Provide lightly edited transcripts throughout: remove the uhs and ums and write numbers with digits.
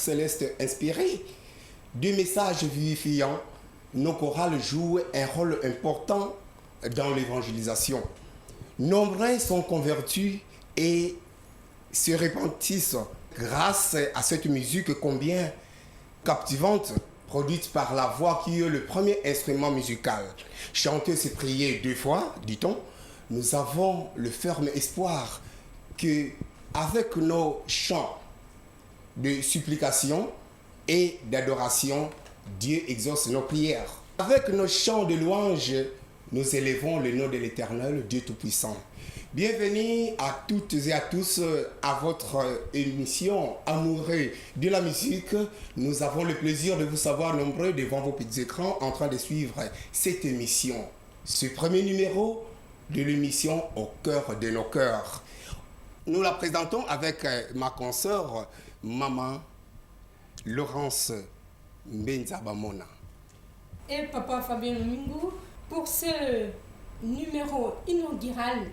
céleste inspiré de messages vivifiants, nos chorales jouent un rôle important dans l'évangélisation. Nombreux sont convertis et se repentissent grâce à cette musique combien captivante, produite par la voix qui est le premier instrument musical. Chanter, c'est prier 2 fois, dit-on. Nous avons le ferme espoir que, avec nos chants de supplication et d'adoration, Dieu exauce nos prières. Avec nos chants de louange, nous élevons le nom de l'Éternel, Dieu Tout-Puissant. Bienvenue à toutes et à tous à votre émission Amoureux de la musique. Nous avons le plaisir de vous savoir nombreux devant vos petits écrans en train de suivre cette émission. Ce premier numéro de l'émission Au cœur de nos cœurs. Nous la présentons avec ma consoeur, maman Laurence Mbenzabamona. Et papa Fabien Mingu, pour ce numéro inaugural,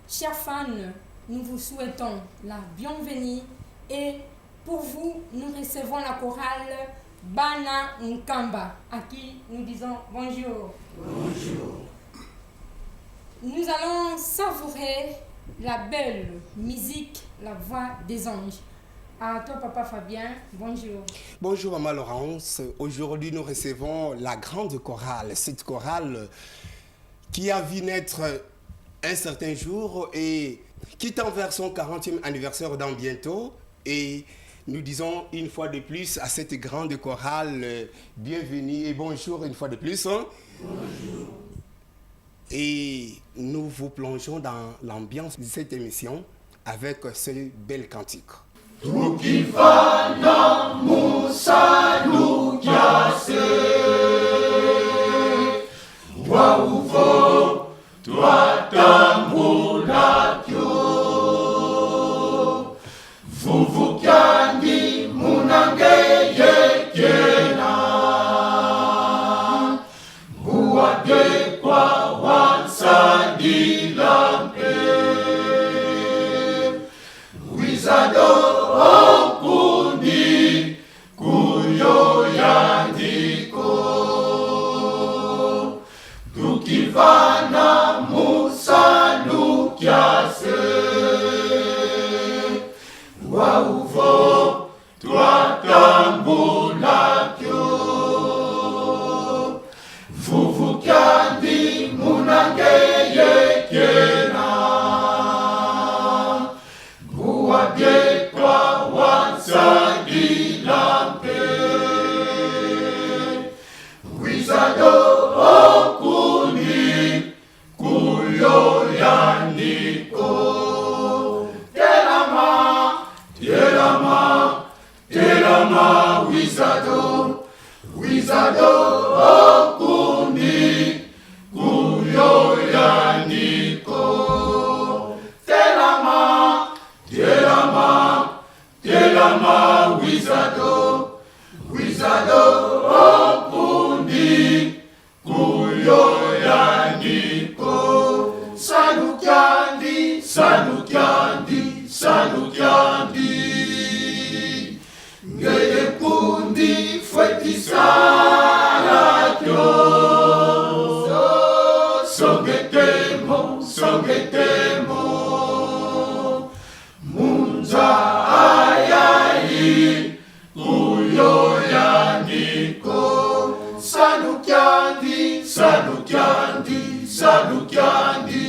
chers fans, nous vous souhaitons la bienvenue et pour vous, nous recevons la chorale Bana Nkamba, à qui nous disons bonjour. Bonjour. Nous allons savourer la belle musique, la voix des anges. À toi, papa Fabien, bonjour. Bonjour, maman Laurence. Aujourd'hui, nous recevons la grande chorale. Cette chorale qui a vu naître un certain jour et qui tend vers son 40e anniversaire dans bientôt. Et nous disons une fois de plus à cette grande chorale, bienvenue et bonjour une fois de plus. Bonjour. Et nous vous plongeons dans l'ambiance de cette émission avec ce bel cantique. Tukifanya Musa Lukiase wa uvo twatambula kyo vuvukyandi munangeye kena buwade kwa wansandilampe wizado okundi kuyo yandiko tukivana Musa Lukiase wa uvo twatambula kyo vuvukyandi munangeye kena buwabye kwa wansandilampe wizado okundi kuyo yandiko telama telama telama wizado wizado okundi kuyo yandiko telama telama telama wizado wizado okundi kuyo yandiko salukyandi salukyandi salukyandi ngeye kundi fwetisaryo songetemo songetemo munza ayayi kuyo yandiko salukyandi salukyandi salukyandi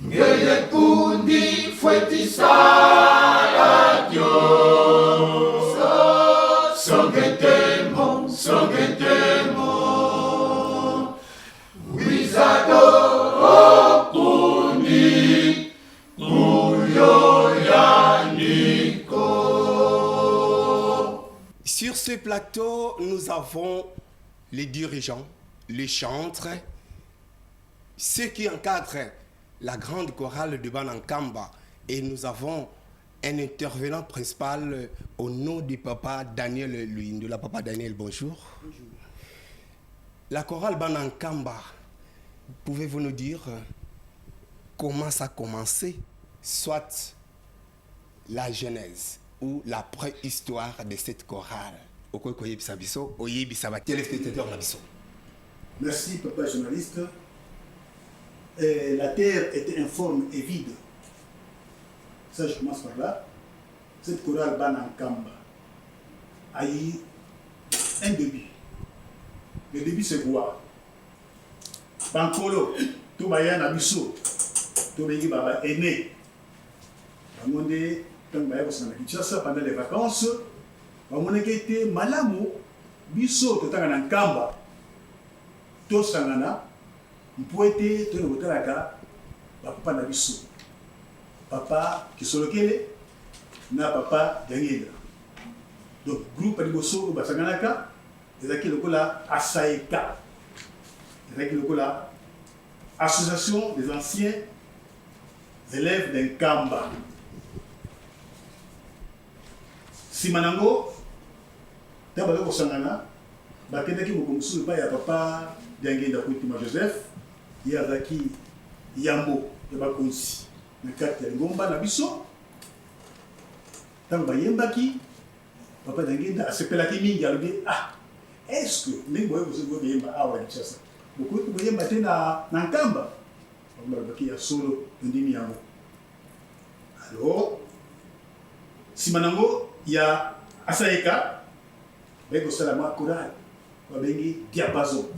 ngeye kundi fwetisaryo songetemo songetemo wizado okundi kuyo yandiko. Sur ce plateau, nous avons les dirigeants, les chantres, ceux qui encadrent la grande chorale de Bana Nkamba. Et nous avons un intervenant principal au nom du papa Daniel Luindula. Papa Daniel, bonjour. Bonjour. La chorale Bana Nkamba, pouvez-vous nous dire comment ça a commencé, soit la genèse ou la préhistoire de cette chorale. Okoye Bisabiso, Oye Bisaba, téléspectateur Nabiso. Merci, papa journaliste. La terre était informe et vide. Ça, je commence par là. Cette chorale Banankamba a eu un début. Le début, c'est quoi? Bankolo, Tobaya Nabiso, Tobengi Baba est né. Bamonde, Tangaya Bosana Kinshasa pendant les vacances. Bamonde qui était Malamu, Biso, Totanga Nkamba, Tosangana, Mpoete, Tono Botalaka, Papa Nabiso. Papa qui sont lequel na papa Daniel. Donc, groupe Adiboso, Basanganaka, et qui le Asaeka. Avec la association des anciens élèves d'un Kamba. Simanango, d'abord au Sangana, Bakendaki Mokomusu, il y a papa Diangé Dakutima Joseph, il y a Zaki Yambo, il y a Bakonsi, le 4 Ngomba Nabiso, Tamba Yembaki, papa Diangé, a ce pelaki mingi, il dit ah, est-ce que les boys vous avez Yemba Awa Chassa? Beaucoup de voyez maintenant dans Nkamba. Il y a solo Ndimi Yango. Alors, si maintenant il y a Asaeka, avec le salama chorale, il diapason.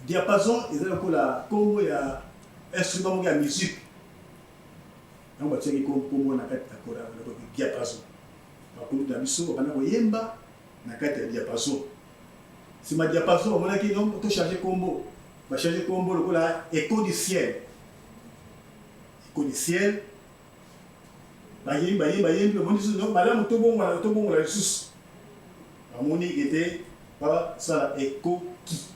Diapason, il y a Congo, il y a instrument de musique. On va dire Congo na kati ya chorale, diapason. Bakulu da biso bana koyemba na kati ya diapason. Si ma diapason, on a qui non to charger combo. Va changer combo le là écho du ciel. Écho du ciel. Bayem, on dit non, madame to bon la sous. Amoni était pas ça écho qui.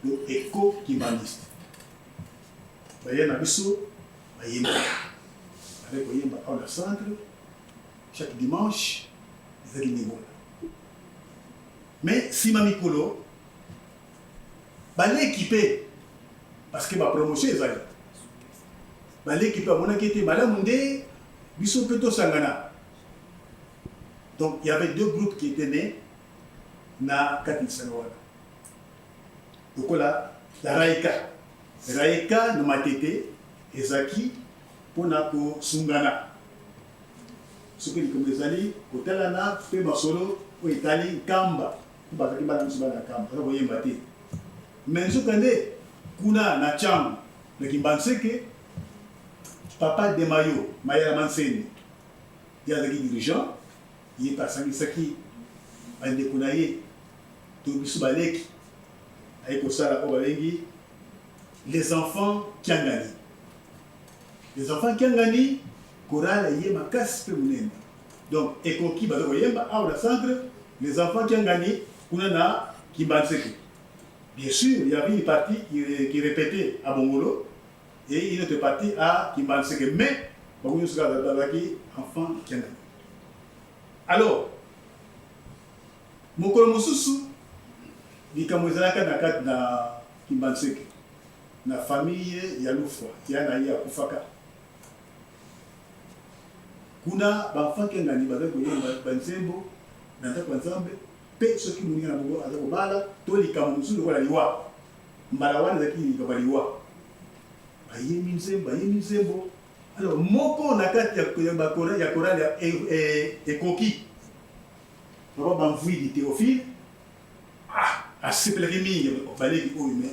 Le écho qui maniste. Bayem abisso, bayem. Avec bayem à la centre chaque dimanche, ils allaient niveau. Mais si mamikolo balé équipé parce que ma promotion est allée. L'équipe a mon inquiété, madame Mundé, Bissou Peto Sangana. Donc il y avait deux groupes qui étaient nés na Katin Sanawala. Donc là, la Raïka. Raïka, no Matete, Ezaki, Ponako Sungana. Ce que nous avons dit, au Talana, fait ma solo, au Italie, Kamba. Vous avez dit, madame Sungana Kamba, vous voyez Maté. Mais ce qu'on est, kuna na cham le kimbanseke papa de Mayo Maya Manseni il y a des dirigeants il est passé saki ande kuna ye to bisubaleki ayiko sala ko balengi les enfants qui ont gagné. Les enfants qui ont gagné chorale yema kaspe munenda. Donc ekoki bazo yemba au la centre les enfants qui ont gagné kuna na kimbanseke. Bien sûr, il y avait une partie qui répétait à Bongolo et une autre partie à Kimbanseke. Mais, enfant qui en a. Alors, Mokolo Mosusu, il y a na Kimbanseke. Na famille, il y a l'oufwa, il y a na Kufaka. Kuna, enfant qui en a, il y a Bansembo, Nanta Kwanzambe. Pe soki muninga na bongo aza kobala to likambo mosusu lokola liwa mbala wana ezalaki likambo ya liwa bayemi nzembo alors moko na kati ya chorale ya ekoki papa bamvui di Théophile asepelaki mingi baleki oyo me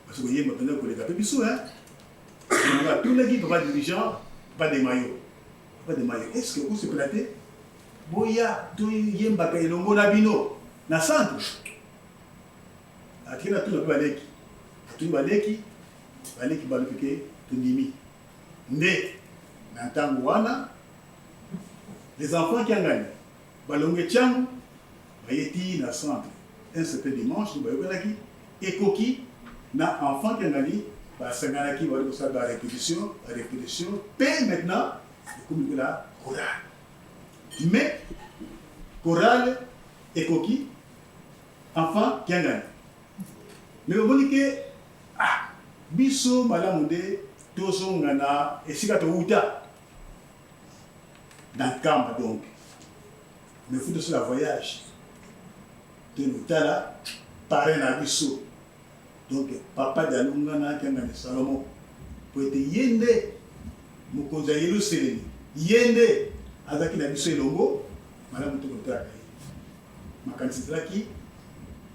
parce koyemba mpenza koleka mpe biso atunaki papa dirigeant papa de mayo est ce que osepela te boya toyembaka elongo na bino na centre akina tuna baleki baleki balopike tundimi nde na ntango wana les enfants qui ont gagné balonge tiango bayeti na centre un certain dimanche bayokanaki ekoki na enfant qui ont gagné basanganaki bali kosala ba répétition pe maintenant comme la chorale mais chorale ekoki enfant qui a gagné. Mais au moment que biso malamu de tozo ngana esika to uta dans Kamba donc mais il faut aussi la voyage. De l'Utala, parrain à Bissot. Donc, papa d'Alungana, qui a Salomon, pour être yende, Mokonza Yelo Seleni, yende, avec la Bissot et Longo, madame Moutoukota. Ma candidature qui,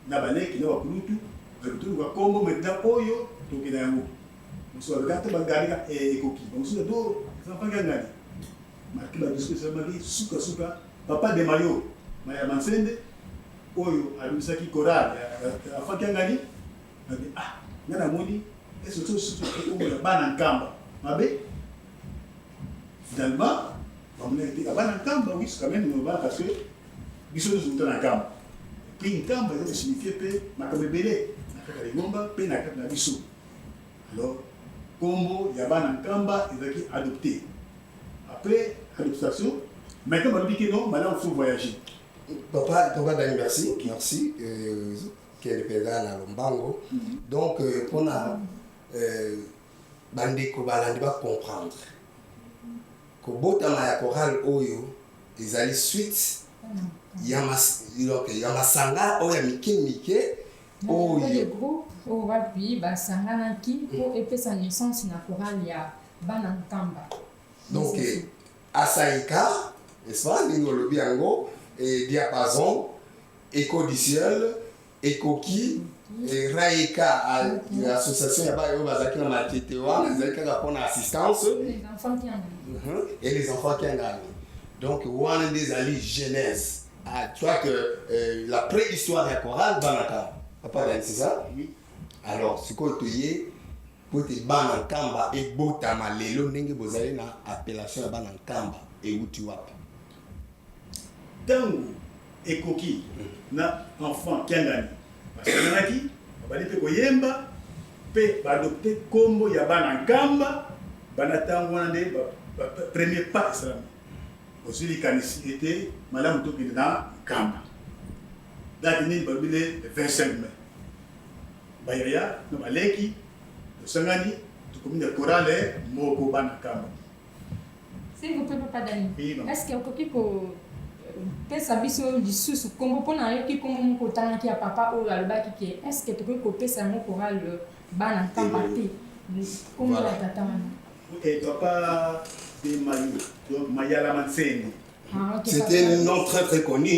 Nabane, qui n'a pas pu tout, va combo maintenant, Oyo, donc il y a un mot. On se regarde, Bangaria et Koki. On se dit, les enfants qui ont gagné. Marqué la discussion, Souka, papa de Mayo, Maya Mansende, Oyo, Alusaki Koral, enfant qui ont gagné. Ah, Nana Moni, et surtout, comme la banane en Kamba. Finalement, on a été à banane en Kamba, oui, c'est quand même normal parce que ils sont tous en Kamba. Puis une Kamba, ça signifie que Makabébélé, Nakakarinomba, puis Nakakabissou. Alors, Combo, il y a banane en Kamba, il a été adopté. Après l'adoption, maintenant, on dit que non, maintenant, il faut voyager. Papa, Dani, merci. Merci. Qui est le président à Lombango. Donc, pour la Bandeko Balandi va comprendre que Botama ya Choral Oyo, ils allaient suite, il y a Masanga, Oya Mike, Oyo. Le groupe, on va puis, Basanga qui, pour épée sa naissance, na Choral, il y a Banankamba. Donc, Asaïka, n'est-ce pas, Ningolobi Ango, et Diapason, Écho du ciel, Ekoki, et Raïka, l'association Bazaki na Matetewa, les assistance. Les enfants qui en gagnent. Et les enfants qui en gagnent. Donc, on des alliés jeunesse. Tu vois que la préhistoire de Choral, Banaka. Papa, c'est ça? Oui. Alors, ce que tu es, pour te Banankamba et Botama, les lots n'engue bozali na appellation de Banankamba et où tu vas. Tango et Koki, na enfant qui a gagné. Parce que nanaki, on va dire que Yemba peut adopter Combo Yabana Kamba, Banatango premier pas islamique. Aussi, les canissi étaient Madame Tokina Kamba. Là, il y a le 25 mai. Bayaya, Nomaleki, le Sangani, tout comme le Choral est Moko Bana Kamba. S'il vous plaît, Papa Dani, Oui, non. est-ce qu'il y a quelqu'un qui peut s'abiser du sous comme pour n'aller qui comme mon côté qui a papa ou la bas qui est est-ce que tu peux copier ça mon choral ban en temps parti comme la tata Et papa de Mayu, donc Mayala Manseni. C'était un nom très très connu.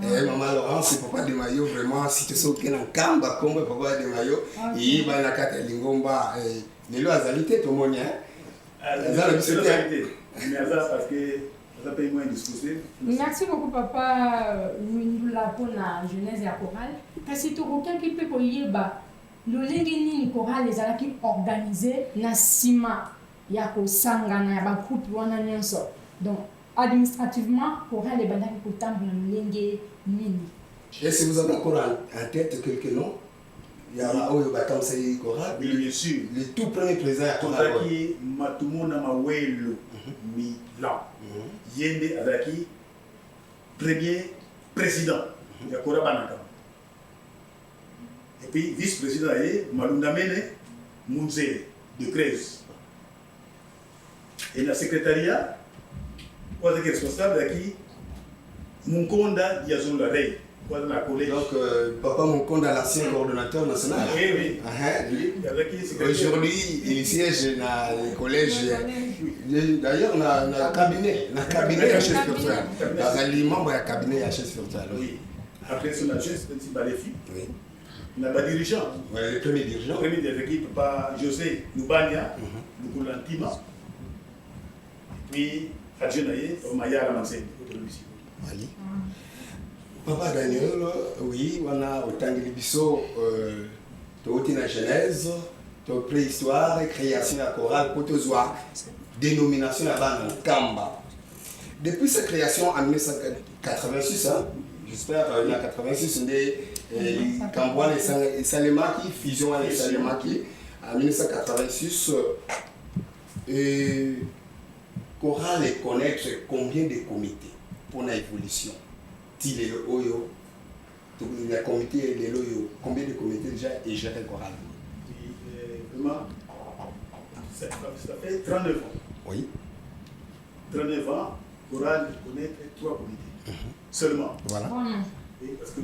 Et Maman Laurent, c'est Papa de Mayo, vraiment, si tu sais aucun en Kamba, comme Papa de Mayo, il va na kata lingomba, les lois azalité tout le monde. Mais parce que ça paye moins disposé. Merci beaucoup Papa Mindula pour la jeunesse et la chorale. Parce que aucun qui peut koyeba le lengeni chorale les ala qui organisé na sima ya ko sangana ya ba groupe wana nyonso. Donc administrativement chorale les bandaki ko tamba na lenge nini. Est-ce que vous avez encore en tête quelques noms? Il y a Oyo Batam Sayi Chorale. Oui, bien sûr. Le tout premier président à Chorale. Tozaki Matumona Mawelo Milan. Yende Azaki, premier président de Kora Banaka. Et puis vice-président est Malunda Mene Mounze de Crèze. Et le secrétariat, on est responsable d'Aki Munkonda Diazon la Rey. Donc, Papa Munkonda, l'ancien coordonnateur national. Oui, oui. Aujourd'hui, il siège dans le collège. D'ailleurs, on a un cabinet à chaise virtuelle. Dans les membres du cabinet à chaise virtuelle. Oui. Après, sur la chaise, c'est un Balefi. Oui. On a un dirigeant. Oui, le premier dirigeant. Le premier de l'équipe, Papa José Lubania, Lukulantima. Puis, Adjenaye, Omaya Ramansé. Ali. Papa Daniel, oui, on a autant de biseaux, la genèse, la préhistoire, création de la chorale, protozoa, dénomination de la bande Kamba. Depuis sa création en 1986, j'espère en 1986, les Kambouan et Salemaki, fusion avec Salemaki, en 1986, chorale et connaître combien de comités pour l'évolution. Les Oyo, il y a comité de l'Oyo, combien de comités déjà et géré le choral? Vraiment, ça fait 39 ans. Oui. 39 ans, choral connaît 3 comités. seulement. Voilà. Oui, parce que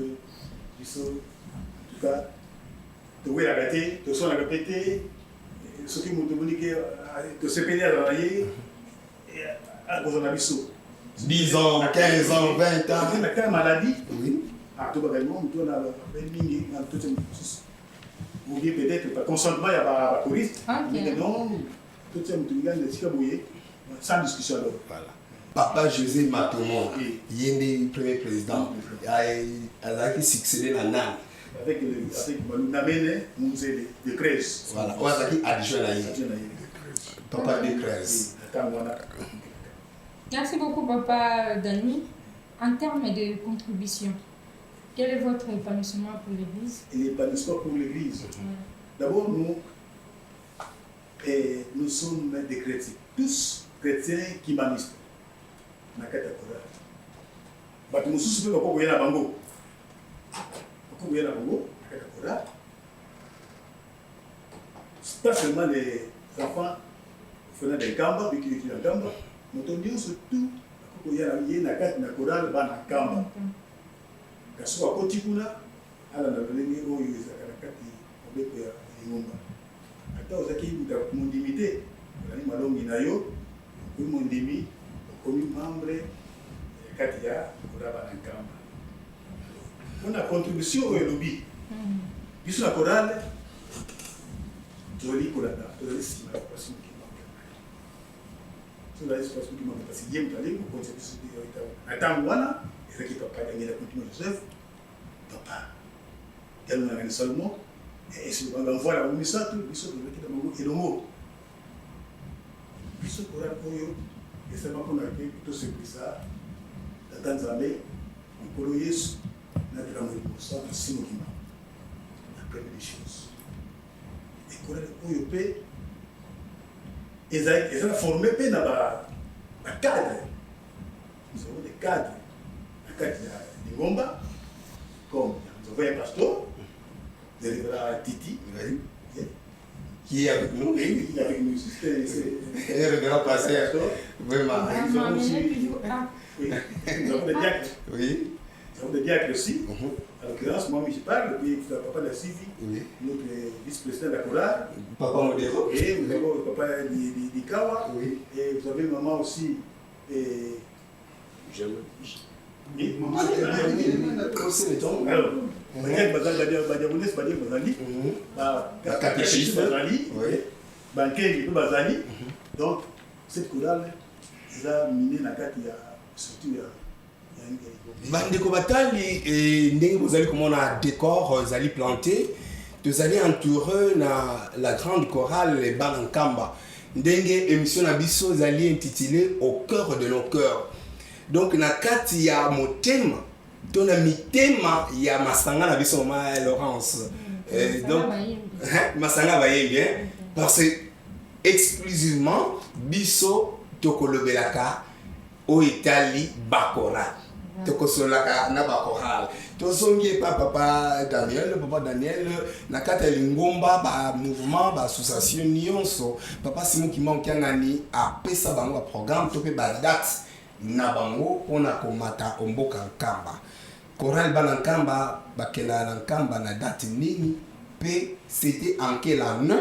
biso en tout cas de oui la gâté de son la répété ce qui m'ont demandé que de se payer à travailler et à cause de la biso 10 ans, 15 ans, 20 ans. c'est la maladie. Oui. Ah, tout le monde, tout le tout ou bien peut-être pas consentement il y a pas touriste. Mais non, tout le monde sans discussion alors. Voilà. Papa José Matomon, il est le premier président. Il a succédé à Nan. Avec Namene, musée de Crèze. Voilà. On a adjoint à Papa de Crèze. Merci beaucoup, Papa Dani. En termes de contribution, quel est votre épanouissement pour l'Église? L'épanouissement pour l'Église. D'abord, nous sommes des chrétiens, tous chrétiens qui humanistes. Bato mosusu pe bako koyela bango. Bako koyela bango, nakata pas seulement les enfants venant des Kamba, mais qui étudient en Kamba, mais on dit surtout bako koyela yena kati na koral bana Kamba. Kaso akoti kuna ala na lenge oyo ezaka kati obeko ya ngomba. Ata ozaki buta mondimité, nani malongi na yo, ko mondimi comme membre kati ya koraba na Kamba. On a contribution au lobby. Biso na korale joli kolanda, joli sima parce que tout là c'est parce que moi parce que yem tali ko contribution de yoita. Attends wana, et qui papa d'angela continue Joseph. Papa. Elle n'a rien seulement et si on envoie la misa tout biso de qui dans et le mot. Biso korale koyo et c'est pas qu'on a fait tout ce que ça. Dans Tanzanie, on peut Yesu na kama ça c'est nous qui m'a. La première des choses. Et korale koyo pe ils ont formé pe na ba cadre. Nous avons des cadres. Un cadre de Ngomba, comme nous avons un pasteur, le révérend Titi, qui est avec nous. Oui, il est avec nous. C'est le révérend pasteur. Vraiment. Nous avons des diacres. Oui. Nous avons des diacres aussi. En l'occurrence, moi, je parle, puis le papa de la Civi, notre vice-président de la chorale. Papa Modero. Et nous avons le papa d'Ikawa. Oui. Et vous avez maman aussi. J'aime. Oui, maman. Alors, Bazali Badiabones, Badiabones Bazali. Catéchisme Bazali. Banquet Bazali. Donc, cette chorale, elle a miné la carte, surtout. Bandeko batali ndenge bozali komona décor zali planté tozali entouré na la grande chorale les Banankamba ndenge émission na biso zali intitulé au cœur de nos cœurs. Donc na kati ya motema tona mitema ya masanga na biso ma Laurence donc masanga baye bien parce que exclusivement biso tokolobelaka o Italie bakora tokosolaka na bakoral tozongi pa papa Daniel na kata ya Lingomba ba mouvement ba association nyonso papa Simon Kimbangu ngani apesa bango ba programme to pe ba date na bango pona komata omboka Nkamba choral Banankamba bakela na Nkamba na date nini pe c'était en quelle année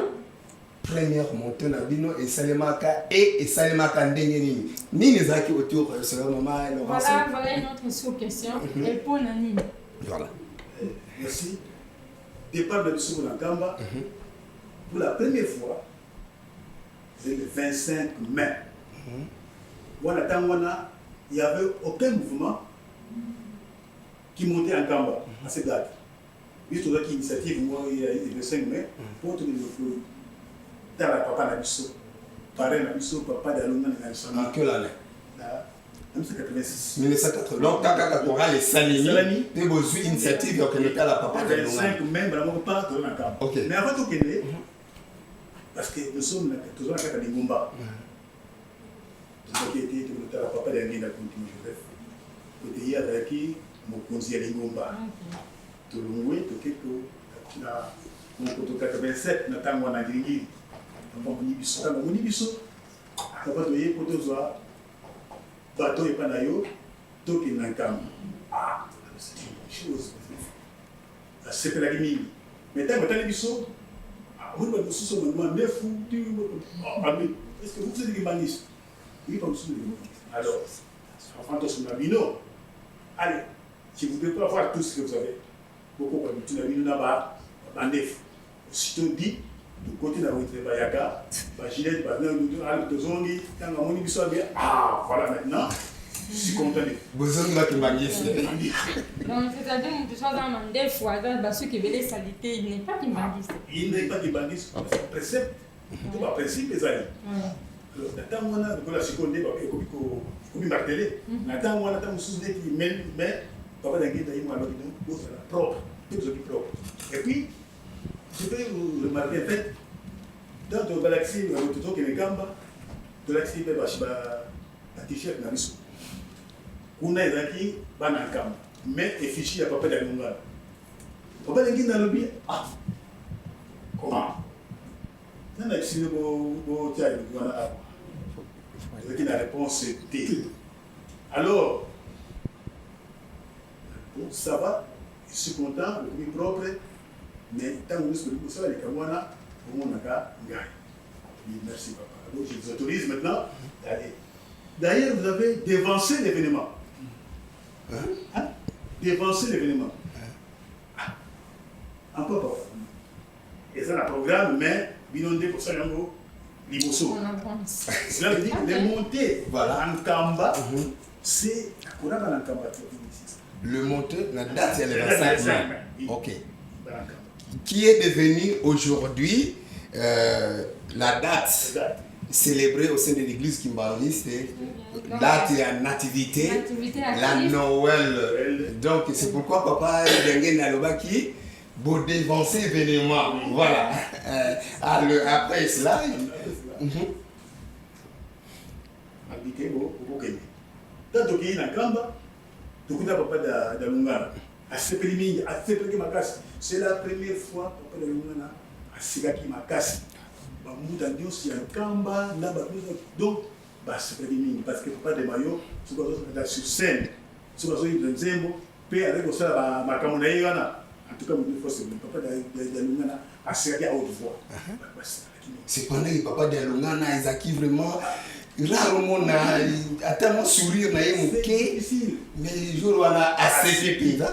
première montée na bino et salemaka ndenge nini zaki autour selon maman Laurence. Voilà une autre sous-question. Et pour Nani. Voilà. Merci. Départ de Bissou Nkamba. Pour la première fois, c'est le 25 mai. Il n'y avait aucun mouvement qui montait en Nkamba à cette date. Juste une initiative, moi, il y a le 5 mai, pour tout le dans la papa Nabiso, pareil Nabiso, papa d'Alonga Nabiso. En quelle année? 1986. 1980. Donc, quand chorale est Salini, tu as besoin d'initiative pour que nous la papa d'Alonga. Le 5 mai, on part de Nkamba. Mais avant tout, parce que nous sommes toujours en cas de Ngomba. Nous avons été la papa d'Alonga Joseph. Côté hier, avec mon conseiller de Ngomba. Tout le monde, tout quelque chose. En 87, nous avons été Monibiso, papa doye poto zwa bateau et panayo toki na nkamba c'est une chose asepelaki mingi mais ntango atali biso amoni bato mosusu bandima ndefu est-ce que vous êtes des bangistes? Oui, pas mosusu des bangistes. Alors enfin tosona bino allez si vous ne devez pas avoir tout ce que vous avez beaucoup kwa mituna bino na bandefu aussitôt dit du côté de la Bayaka, Gillette, Tozongi, quand on a dit ah voilà maintenant, je suis content. Vous avez qui m'agisse. Donc, c'est-à-dire que tu sois dans un des fois, ceux qui veulent les saletés, il n'est pas qui m'agisse. Il n'est pas qui m'agisse, c'est un précepte. C'est un principe, les amis. Alors, d'attendre, on a la seconde, comme il martelé. D'attendre, on a un sous-dé qui met, papa d'un guide, il m'a dit, propre, tout ce qui est propre. Et puis, je peux vous remarquer, en fait, dans le galaxie, le tuto qui est gamba, le galaxie, il y a un t-shirt dans le sou. On a des gens mais effichi à papa d'Alunga. Papa d'Alunga dans le bien. Ah, comment? On a essayé de vous dire, la réponse était. Alors, ça va, je suis content, le plus propre. Mais tant que vous savez, les Kamwana, au monde n'a gagne. Merci papa. Alors je vous autorise maintenant d'aller. D'ailleurs, vous avez dévancé l'événement. Hein? Dévancé l'événement. Un peu pas. Et ça, le programme, mais binondé pour ça, Liboso. Cela veut dire que les montées en Kamba, c'est qu'on a dans le Kamba. Le montée, la date, c'est le 25 mai. Ok. Qui est devenu aujourd'hui la date célébrée au sein de l'église kimbaliste, date et la nativité, la Noël. Donc c'est pourquoi papa Dengue Nalobaki pour dévancer événement. Voilà. Après cela. C'est la première fois que nous avons Sigaki Makasi. Nous avons donc, c'est parce que papa de maillot, sur scène, sur la scène, puis avec ça, ma camonaïana. En tout cas, il faut que papa de Lungana a Sigaki à haute voix. Cependant, le papa de Lungana, Isaki vraiment. Rarement, il a tellement sourire, mais le jour où on a assez de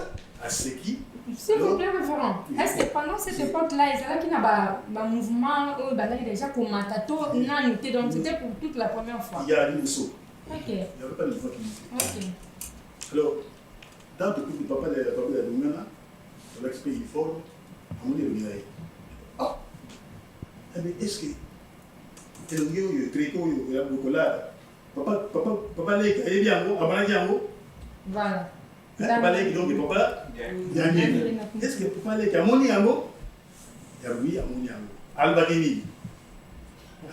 Aseki. S'il vous plaît, référent, est-ce que pendant cette époque-là, il y a un mouvement déjà commentateur, donc c'était pour toute la première fois? Il y a un saut. Ok. Il n'y avait pas de voix qui Ok. Alors, dans le coup du papa de la Lungana, l'expert uniforme, on dit le Guinaï. Ah! Mais est-ce que le tricot, il y a beaucoup là? Papa, il est bien, voilà. Papa, donc papa, est-ce que papa, il y a mon yango? Il y a oui, mon yango. Albagini.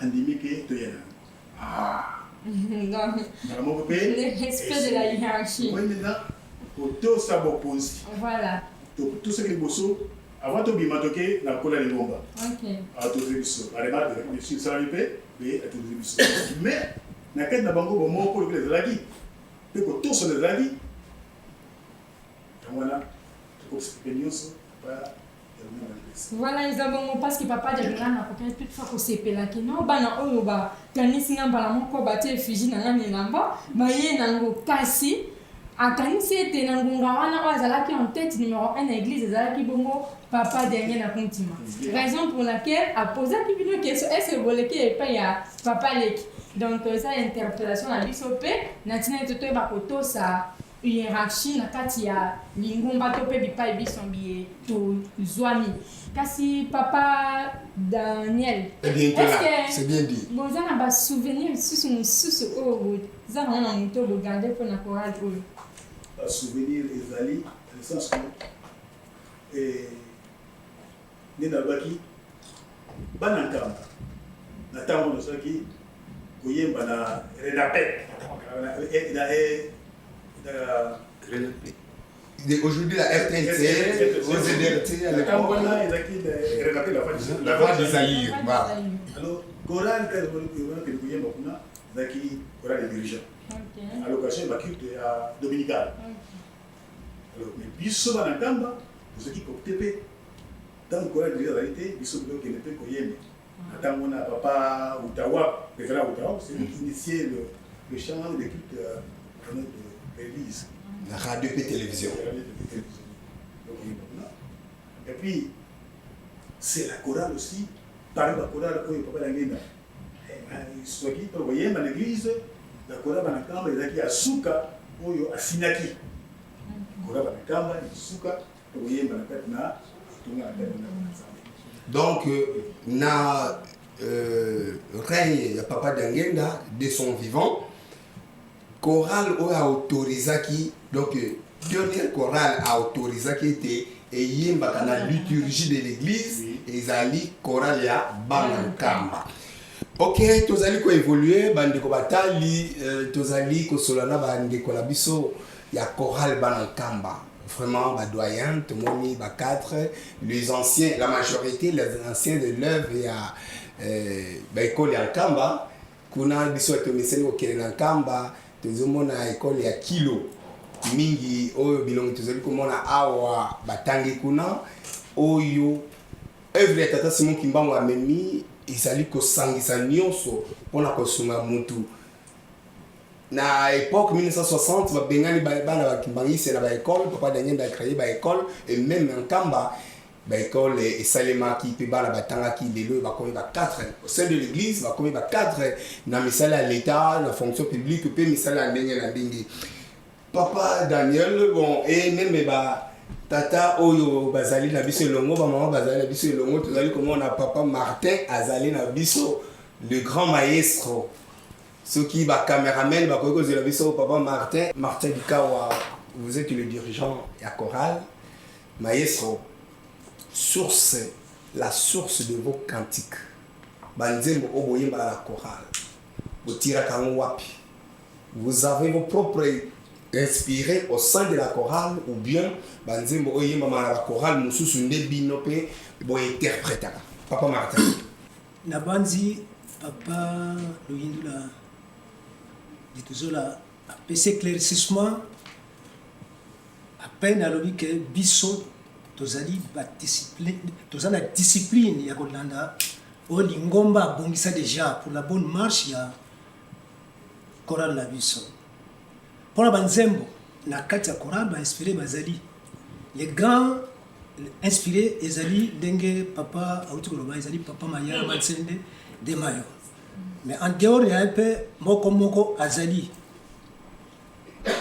Andimike, tu y ah! Donc, le respect de la hiérarchie. Oui, maintenant, auto sabopose. Voilà. Tout ce qui est beau, avant de bimatoke, la cola de bomba. Ok. À tout révision. À remarque, je suis salipé, mais à tout révision. Mais, na quête na bango bon pour les lagi. Que tout sur les lagi. Voilà. Tout ce que nous pas. Voilà, ils ont parce que papa de Lungana a toute fois que c'est pelaki non bana oyoba kanisi ngamba la moko bate fiji na ngani namba baye nango kasi akanisi ete nangunga wana azalaki en tête numéro 1 à l'église azalaki bongo papa dernier na kontima. Raison pour laquelle a posé une question est-ce que boleki et pas ya papa leki. Donc ça interpellation na bisope na tina toto ba koto sa hiérarchie na kati ya lingomba to pe bipai bisombi to zwami. Kasi papa Daniel, c'est bien dit. Bon, ça n'a pas souvenir sous oh, ça on a monté au garder pour la chorale. Souvenir les alliés, dans le sens que Nenabaki, Banankam, Natamo Nosaki, Koyemba na Renapet, aujourd'hui la RTNC, aux EDRT, la voix des Zaïre. Alors, Coran, quand vous Koyemba, qui aura des dirigeants. Ok. À l'occasion, il va quitter à Dominical. Alors, mais biso dans Kamba, ceux qui cooptent, tant qu'on a déjà arrêté, biso qui ne peut qu'oyem. Tant qu'on a papa Outawa, préférant Outawa, c'est lui qui initiait le chant de culte de l'église. La radio et télévision. Et puis, c'est la chorale aussi. Par exemple, la chorale, où il papa Langenda. Soit qui, vous voyez, dans l'église, la chorale dans la Kamba, il y a qui a Souka, où il y a Sinaki. Donc, na règne ya papa Dangenda de son vivant, chorale a autorisé qui, donc dernière chorale a autorisé qui était et yemba kana liturgie de l'église et zali chorale ya Banankamba. Ok, tozali ko évoluer bandeko batali tozali ko solana bandeko la biso ya chorale Banankamba. Vraiment, doyen, tout le monde, 4, les anciens, la majorité, les anciens de l'œuvre, il y a l'école à Kamba, qu'on a dit que nous avons Kamba, nous avons l'école à Kilo, Mingi, Oyo, Bilong, nous avons Awa, Batangi Kuna, Oyo, œuvre de Tata Simon Kimbango Amemi, ils allaient que Sangisa Nyonso, pour la Kosunga Mutu. Na époque 1960 ba bengani ba na bakimbangi c'est na école papa Daniel a créé ba école et même en Kamba ba école et Salema qui pe ba la batanga qui lelo ba comme ba 4 au sein de l'église ba comme ba 4 na misala à l'état la fonction publique pe misala ndenge na ndingi papa Daniel bon et même ba tata oyo bazali na biso longo ba maman bazali na biso longo tozali comme on a papa Martin azali na biso le grand maestro. Ceux qui va caméraman, va papa Martin Dikawa, vous êtes le dirigeant et à chorale, maestro, source, la source de vos cantiques. Banzembo oboyemba la chorale, vous avez vos propres inspirés au sein de la chorale ou bien banzembo oyemba la chorale mususu ndebinope bo interpréter. Papa Martin. Nabanzi papa Loyindula dit toujours là, après cet éclaircissement, à peine à l'objet que Bisso, tozali la discipline, ya Golanda, au Lingomba, bongisa déjà pour la bonne marche, ya Chorale la Bisso. Pour la Banzembo, la Katia Chorale va inspirer Bazali. Les grands inspirés, Ezali, Dengue, Papa, Aoutukoloba, Ezali, Papa Maya, Matsende, Demayo. Mais en dehors, il y a un peu Moko Azali.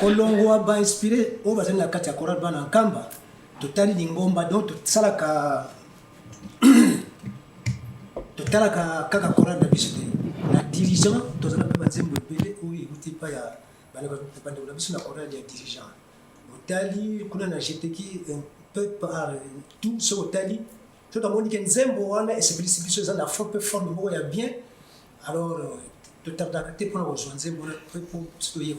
Kolongo va inspirer, on va dire la Katia Chorale Banankamba, Totali Lingomba, donc tout ça là, Totalaka Kaka Chorale de Bisso. La dirigeant, tout ça là, Bazembo Pele, où il n'était pas ya, la Bisso, la Chorale de dirigeant. Tali, kuna na jeteki un peu par tout ce Tali. Tout le monde qui est Zembo, et c'est Bisso, ça la forme ya bien. Alors, tout à l'heure, pour rejoindre Zembo, pour se donner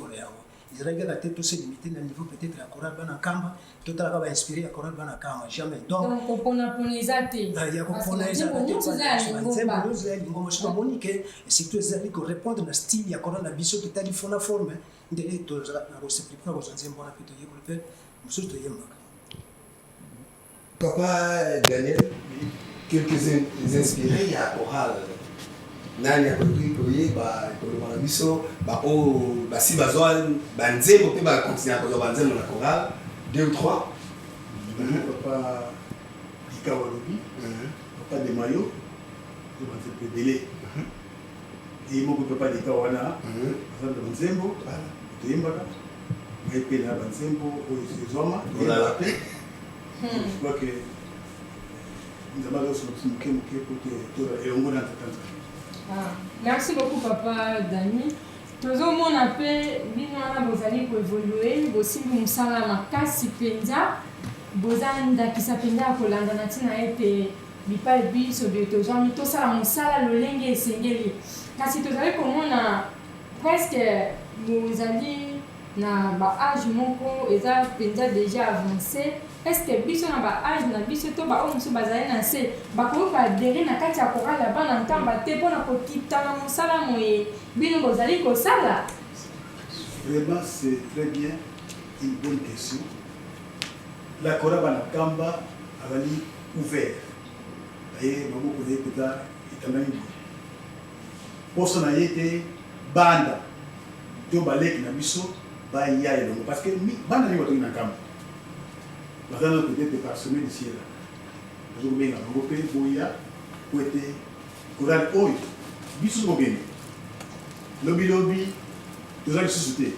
ils regardent la tête, tout se limiter à niveau peut-être à Chorale Banankamba, tout à l'heure va inspirer à Chorale Banankamba, jamais. Donc, on a pour les athées. Il y a pour les athées. Si tu es allé répondre à style, il y a Chorale Bisso, tout à l'heure, la forme, de tout à Papa Daniel, quelques inspirés, il y a Chorale. Nani a compris que le biso si bazouan banzembo pe ba continuer à banzembo la chorale 2 ou 3 papa Ikawalobi papa de Mayo de banzembo délai et mon papa de Kawana de banzembo de Imbaka mais pe na banzembo au Zoma on a la paix je crois que nous avons aussi une question pour te elongo na tatanta. Merci beaucoup, Papa Dani. Nous avons appelé Binwana Bozali pour évoluer. Aussi, nous sommes makasi penza. Bozanda qui s'appelle Kolanda Natina et Bipa Biso de Tozami. Tout ça, mon sala, le lengue et sengeli. Kasi Tozali, comme on a presque, nous allons na ba âge moko eza penza déjà avancé. Est-ce que biso na ba âge na biso to ba omusu bazali na se bakoki adhérer na kati ya chorale ya bana nkamba te mpona kokita na mosala moye bino bozali kosala? Vraiment, c'est très bien une bonne question. La chorale bana nkamba avali ouvert. D'ailleurs, maman posait peut-être itamani. Pour son ayete banda to balek na biso ba ya elongo parce que banda ni bato na nkamba. Maintenant, peut-être par semaine ici là. Je vous mets en Europe, Boya, Pouete, Chorale Oyo, Bissou Bogeni. Lobby, nous allons susciter.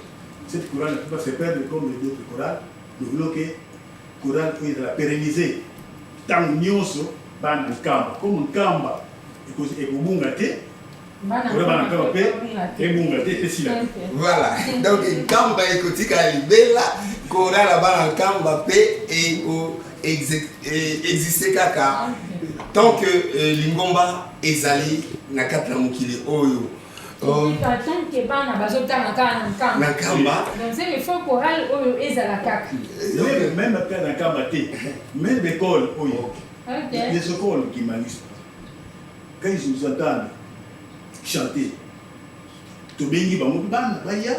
Cette chorale ne peut pas se perdre comme les autres chorales. Nous voulons que la chorale puisse la pérenniser. Tant Nyoso, Ban Nkamba, comme Nkamba, et Kubungate, voilà, donc Nkamba écoute Kalibela, chorale à Ban Nkamba et exister kaka tant que Lingomba ezali na kati na mokili oyo. Tant que bana bazotanga kaka na Nkamba. Donc c'est le fond choral oyo ezala kaka. Même après na Nkamba te, même l'école oyo. Les écoles qui m'animent. Quand ils nous entendent chanter, to bengi ba mutu bana baya,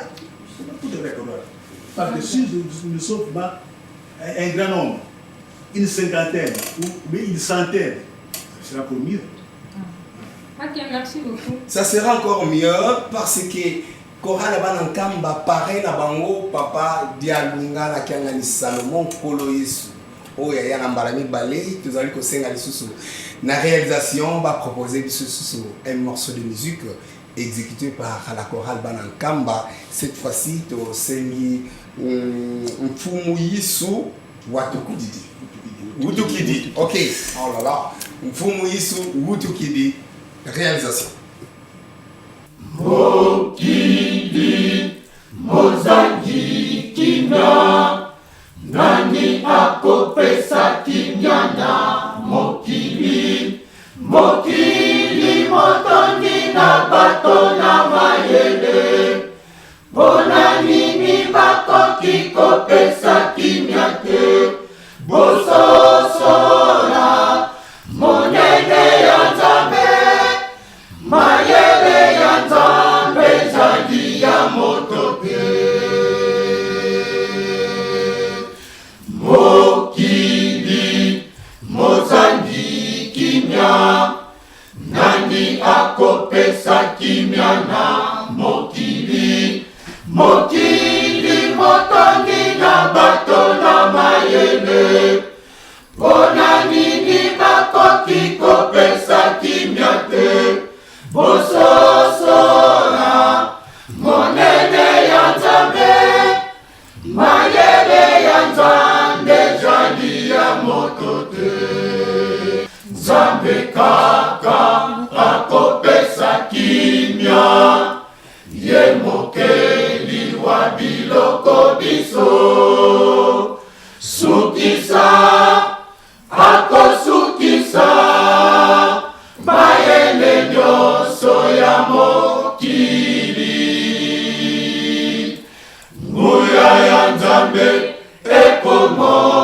tout est d'accord. Parce que si nous sommes un grand nombre, une cinquantaine ou une centaine, ça sera pour mieux. Ok, merci beaucoup. Ça sera encore mieux parce que chorale bana nkamba pareil na bango papa dialunga na kiangani Salomon Kolo Yesu. Oh ya na mbala mibale tozali kosenga lisusu na réalisation va proposer lisusu un morceau de musique exécuté par la chorale bana nkamba. Cette fois-ci to sengi mfumu Yesu watukudidi Wutukidi. Ok. Oh là là. Mfumu Yesu Wutukidi. Réalisation. Mokili Mozangi kimya nani akopesa kimya na mokili mokili motongi na bato na mayele bona nini bakoki kopesa kimya te bososola monene ya Nzambe mayele ya Nzambe zali ya moto te mokili mozangi kimya nani akopesa kimya na mokili mokili motongi na bato na mayele bona nini bakoki kopesa kimya te bososola monene ya Nzambe mayele ya Nzambe zali ya moto te Nzambe kaka akopesa kimya ye mokeli wa biloko biso sukisa akosukisa mayele nyonso ya mokili nguya ya Nzambe ekomonana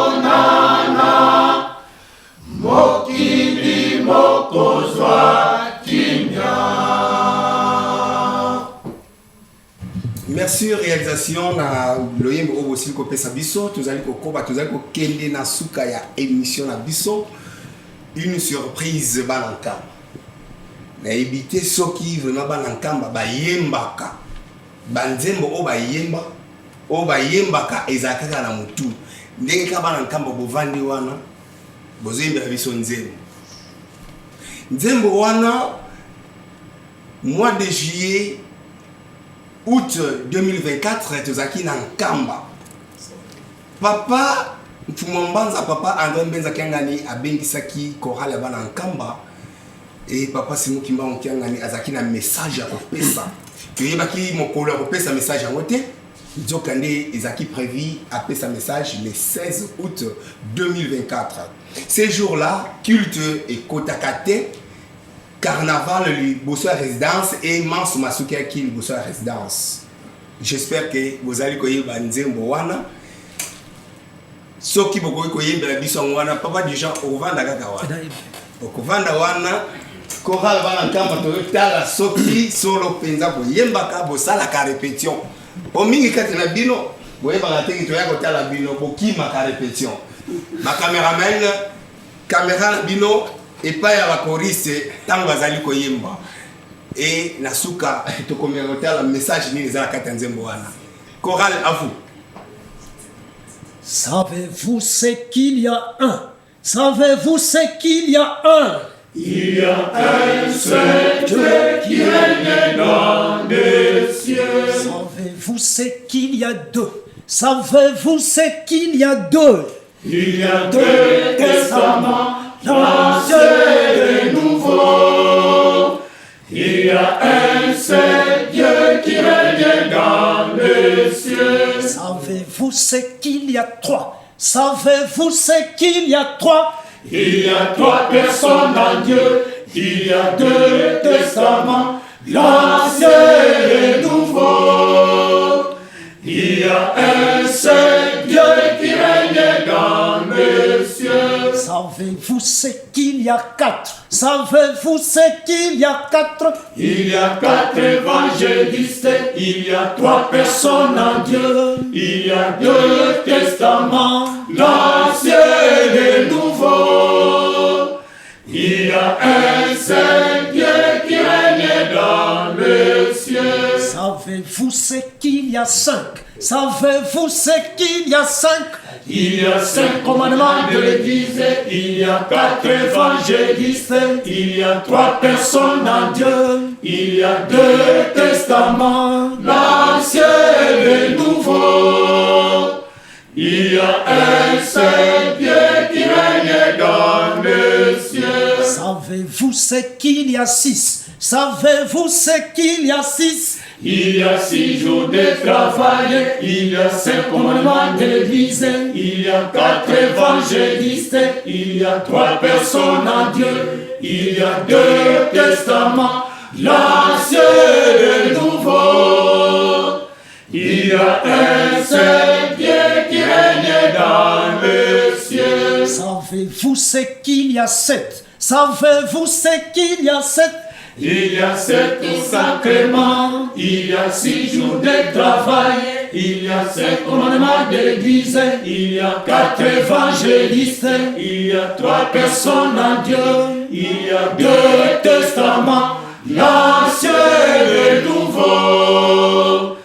mokili mokozwa kimya. Merci réalisation na loyembo obosi ko pesa biso tozali kokoba tozali ko kende na suka ya émission na biso une surprise banankamba na ebité soki vraiment banankamba bayembaka banzembo o bayembaka ezakaka na mutu ndenge ka banankamba bovandi wana bozoyembela biso nzembo wana mois de juillet août 2024 tozaki na Nkamba papa Mfumambanza papa André Mbenza Kiangani abengisaki chorale bana Nkamba et papa Simon Kimba Kiangani azaki na message à kopesa toyebaki mokolo kopesa message yango te nzokande ezaki prévu apesa message le 16 août 2024 ces jours-là culte et kotakate carnaval le Bosso à résidence et Mans Masuki qui le Bosso à résidence j'espère que vous allez koyeba nzembo wana soki bokoki koyembela biso wana papa déjà ovanda kaka wana okovanda wana chorale bana nkamba totala soki solo penza boyembaka bosalaka répétition omingi kati na bino boyebaka teki toya kotala bino bokimaka répétition bacaméraman caméra na bino epai ya bakoriste ntango bazali koyemba et na suka tokomela kotala message nini eza na kati ya nzembo wana. Chorale à vous. Savez-vous ce qu'il y a un? Savez-vous ce qu'il y a un? Il y a un seul Dieu qui règne dans les cieux. Savez-vous ce qu'il y a deux? Savez-vous ce qu'il y a deux? Il y a deux testaments, l'Ancien et le Nouveau. Il y a un seul Dieu qui règne dans les cieux. Savez-vous ce qu'il y a trois? Savez-vous ce qu'il y a trois? Il y a trois personnes en Dieu. Il y a deux testaments, l'Ancien et le Nouveau. Il y a un seul Dieu qui règne dans les cieux. Savez-vous ce qu'il y a quatre? Savez-vous ce qu'il y a quatre? Il y a quatre évangélistes, il y a trois personnes en Dieu. Il y a deux testaments, l'Ancien et le Nouveau. Il y a un seul Dieu qui règne dans les cieux. Savez-vous ce qu'il y a cinq? Savez-vous ce qu'il y a cinq? Il y a cinq commandements de l'Église, il y a quatre évangélistes, il y a trois personnes en Dieu, il y a deux testaments, l'Ancien et le Nouveau. Il y a un seul Dieu qui règne dans les cieux. Savez-vous ce qu'il y a six? Savez-vous ce qu'il y a six? Il y a 6 jours de travail, il y a 5 commandements de l'Église, il y a 4 évangélistes, il y a 3 personnes en Dieu, il y a 2 testaments, l'Ancien et le Nouveau. Il y a un seul Dieu qui règne dans les cieux. Savez-vous ce qu'il y a sept? Savez-vous ce qu'il y a sept? Il y a 7 sacrements, il y a 6 jours de travail, il y a 5 commandements de l'Église, il y a 4 évangélistes, il y a 3 personnes en Dieu, il y a 2 testaments, l'Ancien et le Nouveau.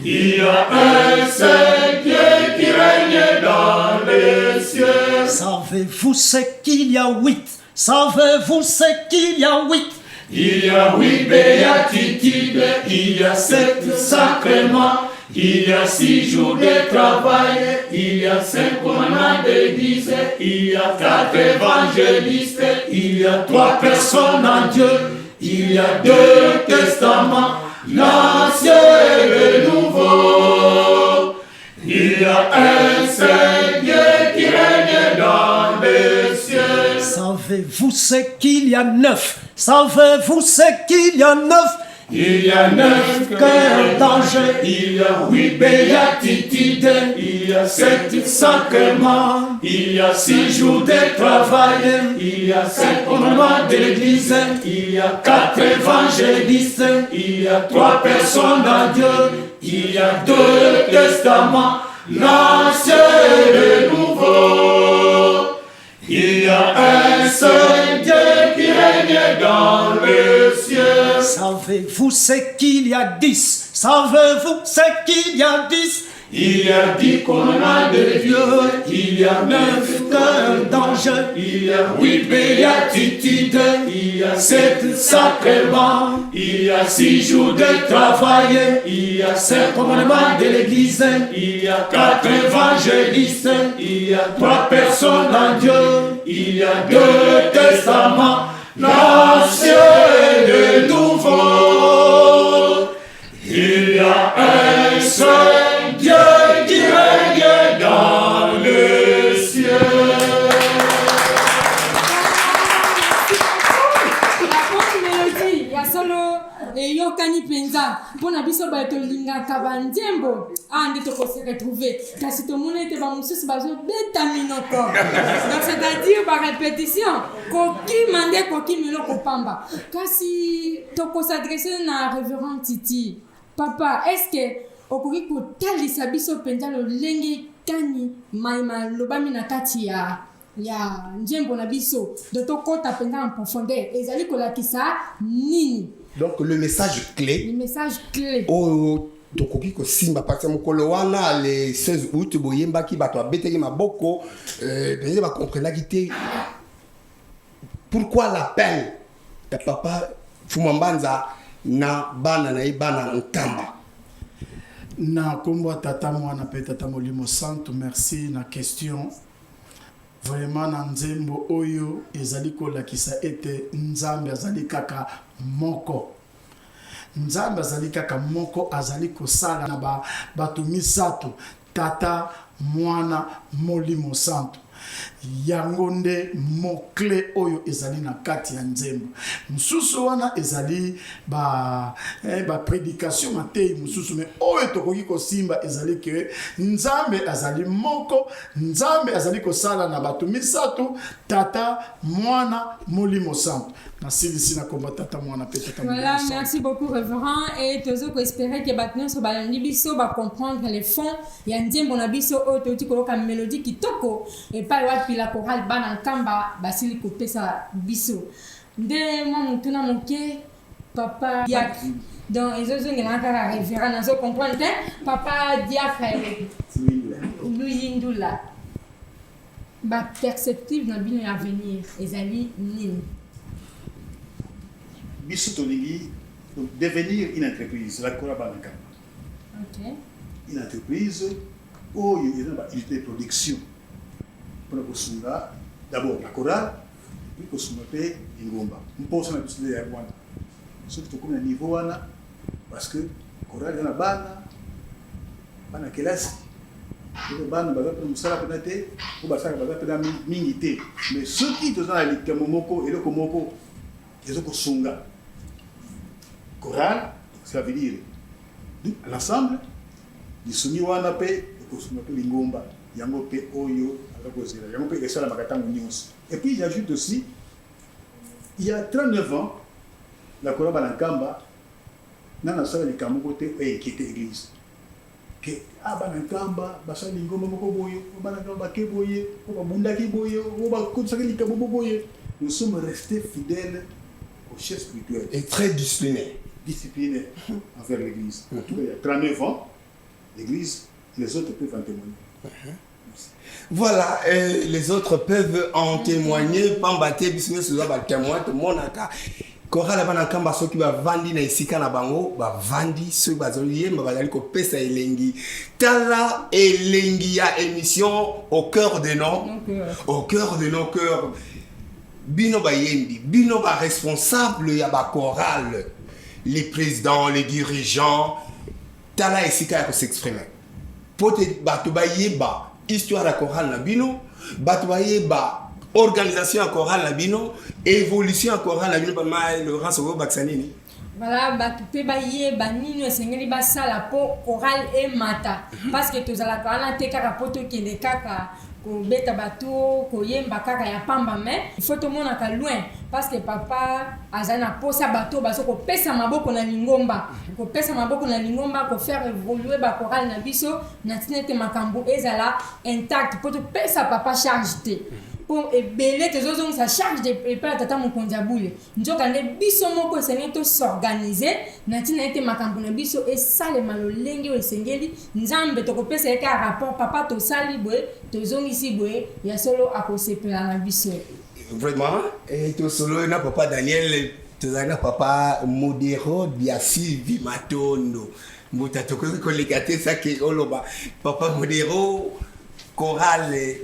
Il y a un seul Dieu qui règne dans les cieux. Savez-vous ce qu'il y a huit? Savez-vous ce qu'il y a huit? Il y a 8 béatitudes, il y a 7 sacrements, il y a 6 jours de travail, il y a 5 commandements de l'Église, il y a 4 évangélistes, il y a 3 personnes en Dieu, il y a 2 testaments, l'Ancien et le Nouveau. Il y a un seul Dieu qui règne dans les cieux. Savez-vous ce qu'il y a neuf? Savez-vous ce qu'il y a neuf? Il y a 9 cœurs d'anges, il y a 8 béatitudes, il y a 7 sacrements, il y a 6 jours de travail, il y a 5 commandements de l'Église, il y a 4 évangélistes, il y a 3 personnes en Dieu, il y a 2 testaments, l'Ancien et le Nouveau. Il y a un seul Dieu qui règne dans les cieux. Savez-vous ce qu'il y a 10? Savez-vous ce qu'il y a 10? Il y a 10 commandements de Dieu, il y a 9 cœurs d'anges, il y a 8 béatitudes, il y a 7 sacrements, il y a 6 jours de travail, il y a 5 commandements de l'Église, il y a 4 évangélistes, il y a 3 personnes en Dieu, il y a 2 testaments, l'Ancien et le Nouveau. Il y a un seul Dieu qui règne dans les cieux. La bonne mélodie, il y a solo eyokani mpenza mpona biso bato tolingaka banzembo nde tokose retrouver kasi tomona ete bamosusu bazobeta minoko donc c'est-à-dire barépétition kokima nde kokimi eloko pamba kasi tokosadresse na révérend Titi. Papa, est-ce que okoki kotalisa biso mpenza lolenge kani maima lobami na kati ya njembo na biso de tokota mpenza en profondeur ezali kolakisa nini? Donc le message clé tokoki kosimba parce que mokolo wana le 16 août boyembaki bato abeteki maboko penza bakomprenaki te pourquoi l'appel de papa Fumambanza na bana na bana nkamba. Na kombo tata mwana pe tata Molimo Santo, merci na question. Vraiment na nzembo oyo ezali kolakisa ete nzambe azali kaka moko. Nzambe azali kaka moko, azali kosala na bato misato, tata mwana Molimo Santo. Yango nde mokle oyo ezali na kati ya nzembo. Mususu wana ezali ba prédication matei mususu, me oyo tokoki kosimba ezali ke nzambe azali moko, nzambe azali kosala na bato misato, tata mwana Molimo Santo. Merci na komba tata mwana pe tata Molimo Santo. Voilà, merci beaucoup révérend, et tozo ko espérer que batno so ba biso ba comprendre les fonds ya nzembo na biso oyo toti koloka mélodie kitoko et pas wapi la chorale bana nkamba basili kopesa biso nde mwa mutuna moke papa Diacre donc ezozo ngena kaka révérend nazo comprendre papa Diacre Luyindula ba perspective na bino ya avenir ezali nini? Biso tolingi devenir une entreprise la chorale bana nkamba. OK. Une entreprise où il y a une unité de production. Pour kosunga d'abord la chorale, puis kosunga pe ingomba. Mposa na bisile ya Rwanda. Surtout comme na niveau wana parce que chorale na bana kelasi. Le bana baza pe musala penate, ou basaka baza pe na mingi te. Mais ceux qui sont dans la likamo moko et le komoko ils ont kosunga. Chorale, ça veut dire l'ensemble du suni wana pe kosunga pe ingomba. Yango pe oyo. Et puis j'ajoute aussi, il y a 39 ans, la chorale Banankamba n'a pas de côté et qui était église. Que Banankamba, Basali Ngoma Mokoboyo, Banankamba Keboye, Bunda Keboye, Boye. Nous sommes restés fidèles au chef spirituel. Et très disciplinés. Disciplinés envers l'église. En tout cas, il y a 39 ans, l'église, les autres peuvent en témoigner. Voilà, les autres peuvent en témoigner. Pambate business ba témoin to monaka. Chorale bana kamba soki ba vandi na isika na bango, ba vandi ceux bazoliye bazali ko pesa elengi. Tala elengi ya émission au cœur de au cœur de nos cœurs. Bino ba yembi, bino ba responsable ya ba chorale, les présidents, les dirigeants, tala isika ko s'exprimer. Pote bato ba yeba histoire à chorale na bino, batwaye ba organisation à chorale na bino, évolution à chorale na bino ba ma Laurent Sogo Baksanini. Voilà, batupé ba ye ba nino esengeli ba sala po chorale et mata parce que tozala kana te kaka poto kende kaka ko beta bato ko yemba kaka ya pamba mais il faut tout monde ka loin parce que papa azana posa bato baso ko pesa maboko na lingomba ko pesa maboko na lingomba ko faire évoluer ba chorale na biso na tinete makambo ezala intact poto pesa papa charge te pour ebele tezozong sa charge de pas tata mokonzi abule njoka nde biso moko esengeli to s'organiser na tinete makambo na biso esale malolenge esengeli nzambe tokopesa eka rapport papa to sali boye tozongisi boye ya solo akosepela na biso. Vraiment, et tout solo na papa Daniel, tout ça na papa Modero Biasi Vimatondo. Muta toko ko lekate ça que oloba papa Modero chorale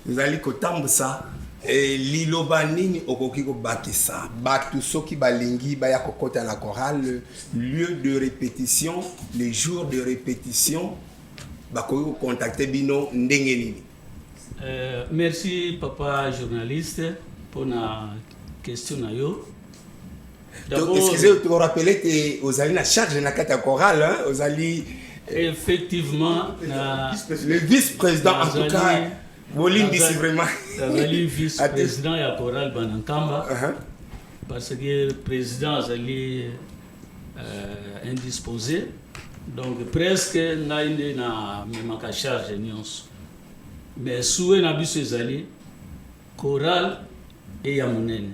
vous allez kotambusa et liloba nini okoki ko bakisa batu soki balingi baya kokota na chorale, lieu de répétition, les jours de répétition bakoki contacter bino ndenge nini. Merci papa journaliste pour la question na yo. Excusez, tu me rappelais que vous allez la charge de la carte chorale, hein? Vous allez. Effectivement, le vice-président, en tout cas, Bolindi, c'est vraiment. Le vice-président et la chorale Banankamba, parce que le président est indisposé, donc presque n'a même pas charge. Mais souhait n'a pas de chorale et Yamunene.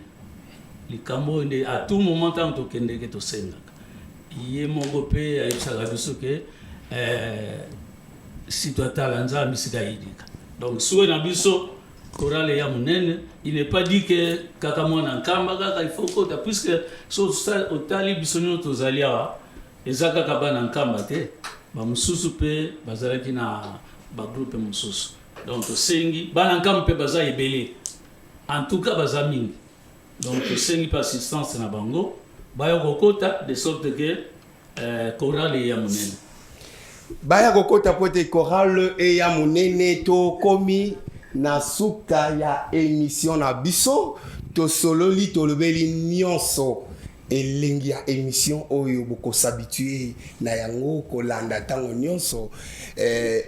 Les Cambo, à tout moment, tant que tu es senga. Il est mon copé à Ipsagabisoke, si tu as talent, donc, souhait n'a pas chorale et Yamunene, il n'est pas dit que Kakamon en Kamba, il faut que, puisque au Tali Bisonio Tozalia, et Zaka Kaban en Kambate, Bamususupe, Bazarakina, Bagroupe Musus. Donc, Sengi, Banankampe Baza et Belé. En tout cas, Bazaming. Donc, Sengi par assistance na Bango, Bayokota, de sorte que chorale et Yamunene. Bayokota pote chorale et Yamunene, to komi na suka ya émission na biso, to sololi to lebeli nyonso. Elengi ya émission oyo boko s'habituer na yango kolanda tango nyonso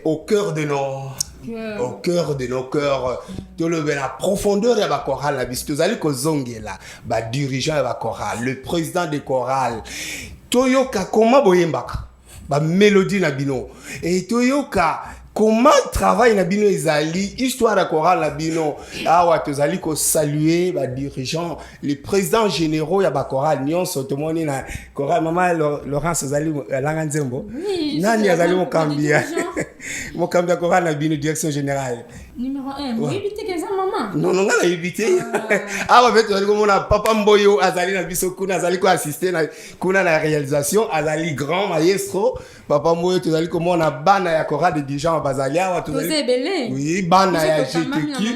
au cœur de nos cœurs to le la profondeur ya ba chorale la biso tozali ko zongela ba dirigeant ya ba chorale le président de chorale toyoka comment boyembaka ba mélodie na bino et toyoka comment travail na bino ezali histoire de chorale na bino awa tozali ko saluer ba dirigeant les présidents généraux ya ba chorale nyonso tomoni na chorale maman Laurence ezali langa nzembo nani azali mokambia mokambia chorale na bino direction générale numéro 1 moi éviter que ça maman non ngala éviter awa veto tozali komona papa Mboyo azali na biso kuna azali ko assister na kuna na réalisation azali grand maestro papa Mboyo tozali komona bana ya chorale de dirigeants Bazalia, oui, bana ya GTK.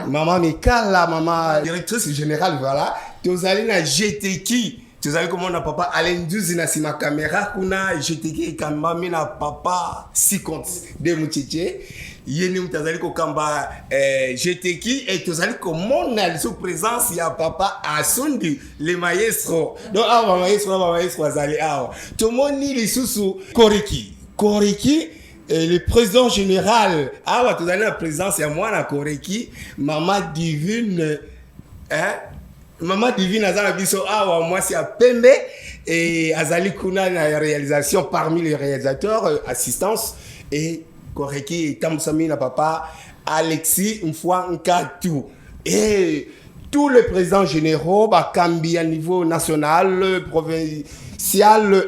Maman Mikala, maman directrice générale, voilà. Tozali na GTK. Tozali comme on a papa Alain Duzi na sima caméra kuna GTK kambami na papa 50 de Mutiche. Yeni mtazali ko kamba GTK et tozali comme on a sous présence ya papa Asundi le maestro. Donc awa maestro azali awa. Tomoni li susu Koriki et le président général, tu as la présence à moi, la Koreki, Maman Divine, Maman Divine, moi c'est à Pembe, et Azali Kuna, la réalisation parmi les réalisateurs, assistance, et Koreki, et Tamsami, la papa, Alexis, une fois, un cas, tout. Et tous les présidents généraux, Kambi à niveau national, provincial,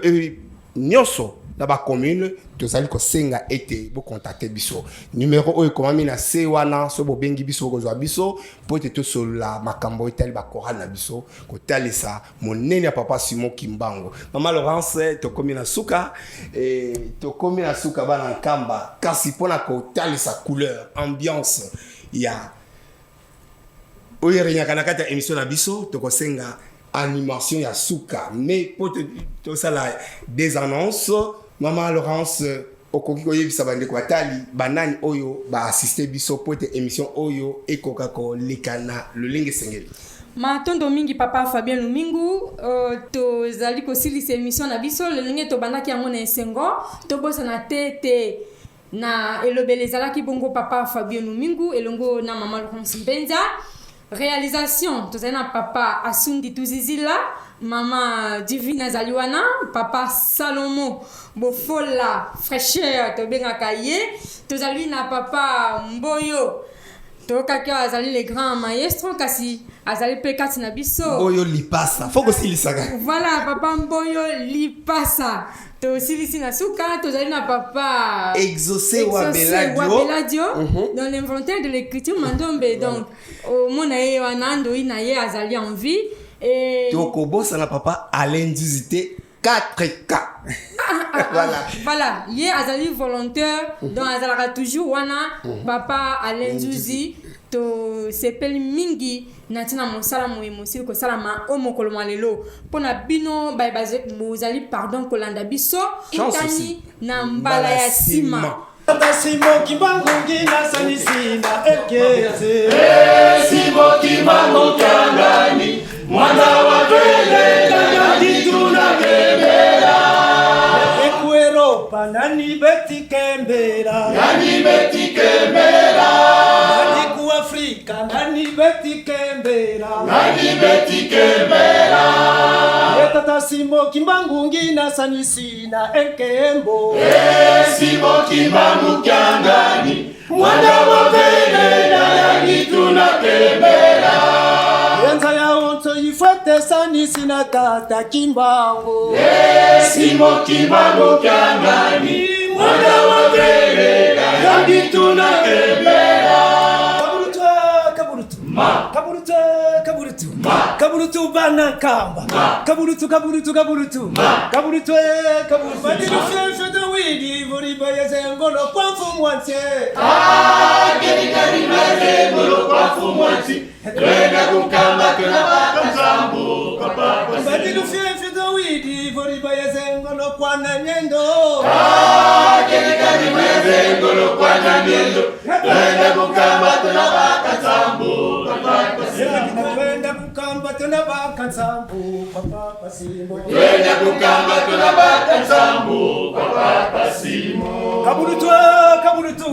Nyoso. Dans la commune, tu as senga été pour contacter biso. Numéro oyo komami na se wana so bobengi biso ko zwa biso pour te sur la makambo tel ba chorale na biso ko talisa monene ya papa Simon Kimbango. Maman Laurence to komi na suka bana nkamba kasi pona ko talisa couleur ambiance ya oyo renyaka na kata émission na biso to ko senga animation ya suka mais pour te ça la des annonces. Maman Laurence, okoki koyebisa bandeko batali banani oyo ba assister biso pote émission oyo ekokako lekana lolenge sengeli. Matondo mingi papa Fabien Lumingu tozali kosilisa émission na biso lolenge to bandaki yango na esengo to bosa na tete na elobelezalaki bongo papa Fabien Lumingu elongo na maman Laurence Mbenza. Réalisation, tozali na papa Asundi Tuzizila, maman Divine Zaliwana, papa Salomo Bofola fraîcheur tobengaka ye, tozali na papa Mboyo tokaki azali les grands maestros kasi azali pe kati na biso Mboyo lipasa faut que silisaka voilà papa Mboyo lipasa to silisi na suka tozali na papa exaucé Wabeladio dans l'inventaire de l'écriture Mandombe donc au monae wanando inaye azali en vie et toko bossa na papa Alain Duzité 4K voilà ye azali volontaire donc azalaka toujours wana papa Alain Duzi to sepeli mingi natina mosala moyemo sili ko salama o mokolo malelo pona bino bay bazé bozali pardon kolanda biso itani na mbala ya sima Simon Kimbango ngina sanisina ekeze Simon Kimbango kangani mwana wa vele Kamba nani beti kembera. Nani beti kembera. Nani ku Afrika nani beti kembera. Nani beti kembera. Tata Simbo Kimbangungi na sanisi na enkembo. Simbo Kimbangu Kyangani. Mwanda wa vele na yangi tunakembera. Yenza ya onto ifete sanisi na tata Kimbangu. Simbo Kimbangu Kyangani. Mwanda wa vele na yangi tunakembera. Kaburutu Kaburutu bana kamba. Kaburutu Madilu fienfe de widi voriba yazengolo kwa mfumwanti. Keni mazengolo kwa mfumwanti. Twenda kukamba tunabaka zambu. Madilu fienfe de widi voriba yazengolo kwa nanyendo. Keni mazengolo kwa nanyendo. Twenda kukamba tunabaka zambu. Twenda kukamba tunabaka zambu. Papa Simbo. Twenda kukamba tunabaka zambu. Papa Simbo. Kaburutu